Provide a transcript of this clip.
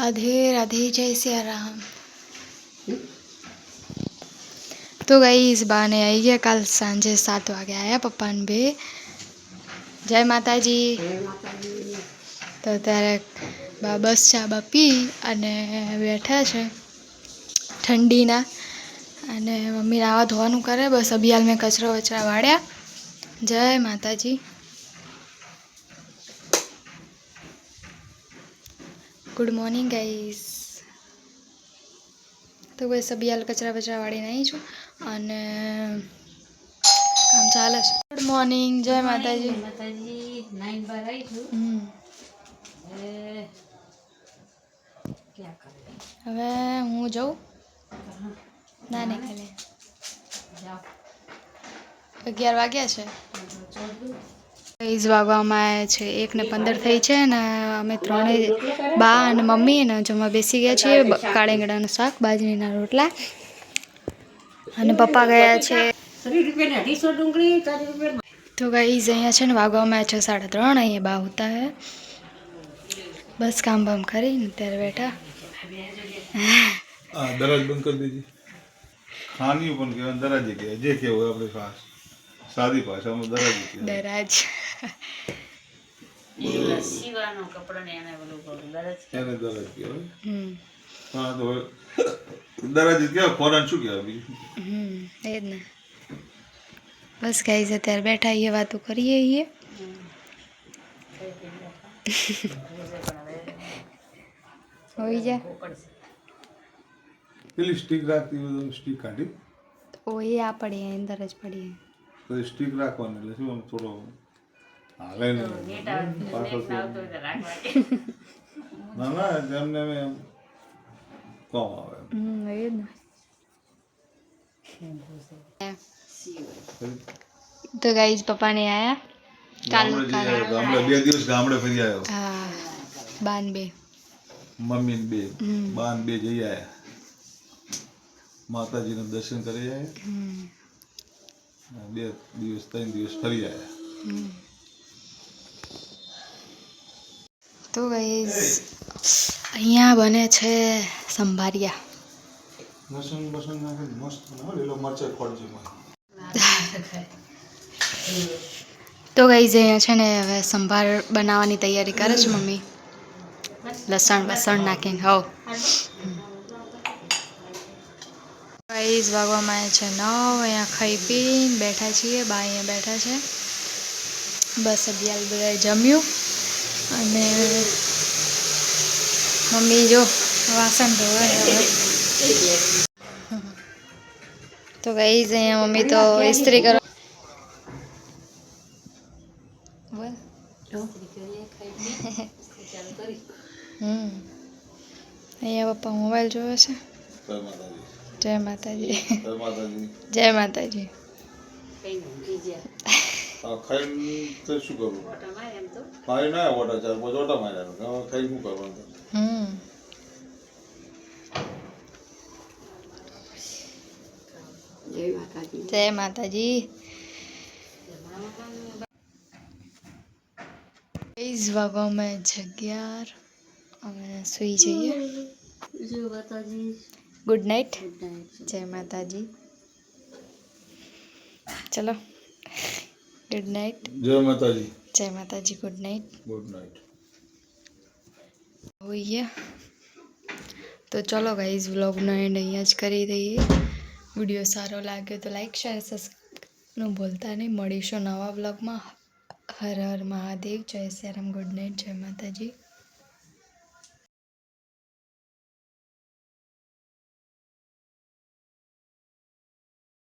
राधे राधे जय सिया राम। तो गई इस बहाने आई है कल सांजे 7 वागे आया पप्पा ने बे। जय माता जी। तो त्यारे बस चा बा पी अने बैठा है ठंडी ना अने मम्मी नावा धोवानुं करे बस अबियाल में कचरो वचरा वाळ्या। जय माता जी। Good morning guys. तो बस अबियाल कचरा वचरा वाड़ी नहीं छू अने काम चाले छे। गुड मॉर्निंग जय माता जी। माताजी 9 बार आई छू। क्या करे હવે હું જાઉં નાને ખાલે 11 વાગ્યા છે। વાગવામાં આવ્યા છે 1:15 થઈ છે ને અમે ત્રણે બા અને મમ્મી ને જમવા બેસી ગયા છીએ। કાળીંગડાનું શાક બાજરીના રોટલા અને પપ્પા ગયા છે। तो गाइस अँ वागवा में 3:30 अँ बा होता है। बस काम बाम करी तेरे बेटा दराज बंद कर दीजिए। खानी बन के दराज के जे के हो अपने पास सादी भाषा में दराज के दराज ये सीवानो कपड़ा ने आने वालों को दराज के हां तो दराज क्या फौरन छु क्या अभी ए ने बस गाइस અત્યારે બેઠા ये વાતો કરીએ ये होई जा પેલી સ્ટીક રાખતી હોય તો સ્ટીક કાઢી ओ ये आ पड़ी है अंदर ज पड़ी है તો સ્ટીક રાખવાની એટલે શું થોડો હાલે ને પાછો ના ના જેમને એમ કોમ આવે એ ને तो गाइस पापा ने आया काल गामडे 2 દિવસ गामडे ફરી આવ્યો। हां बान बे मम्मी ने 2 बान 2 જઈ આયા माताजी ने दर्शन કરી આયા 2 દિવસ 3 દિવસ ફરી આયા। तो गाइस અહીંયા બને છે સંભારિયા લસણ બસણ નાખે મસ્ત બને લીલો મરચાં ખોડજી માં। तो गाइस અહીંયા છે ને હવે સંભાર બનાવવાની તૈયારી કરે છે મમ્મી લસણ બસણ નાખીને હો गाइस વાગવામાં આવે છે 9 અહીંયા ખાઈ પીને બેઠા છીએ બા અહીંયા બેઠા છે બસ અબિયાલ બધાએ જમ્યું અને મમ્મી જો વાસણ ધોવે तो गाइस અહીંયા મમ્મી તો ઇસ્ત્રી કરો बोल અહીંયા પપ્પા મોબાઈલ જોવે છે। जय माता जी जय माता जी जय माता जी। कई ઊંઘી ગયા ખાઈ તો શું કરું ઓટા મારે એમ તો ખાઈ ના ઓટા ચાર પાંચ ઓટા માર્યા ખાઈ શું કરવાનું जय माताजी जय माता जी। इस वागों में 11 અમે સુઈ જઈએ। जय माताजी गुड नाइट गुड नाइट जय माता जी। चलो गुड नाइट जय माता जी जय माता जी गुड नाइट गुड नाइट। हुई है तो चलो गाइस व्लॉग नो एंड अहींया ज करी दईए। विडियो सारो लागे तो लाइक शेयर सब्सक्राइब नु बोलता नहीं। मळीशुं नवा व्लॉग में। हर हर महादेव जय सिया राम गुड नाइट जय माता जी।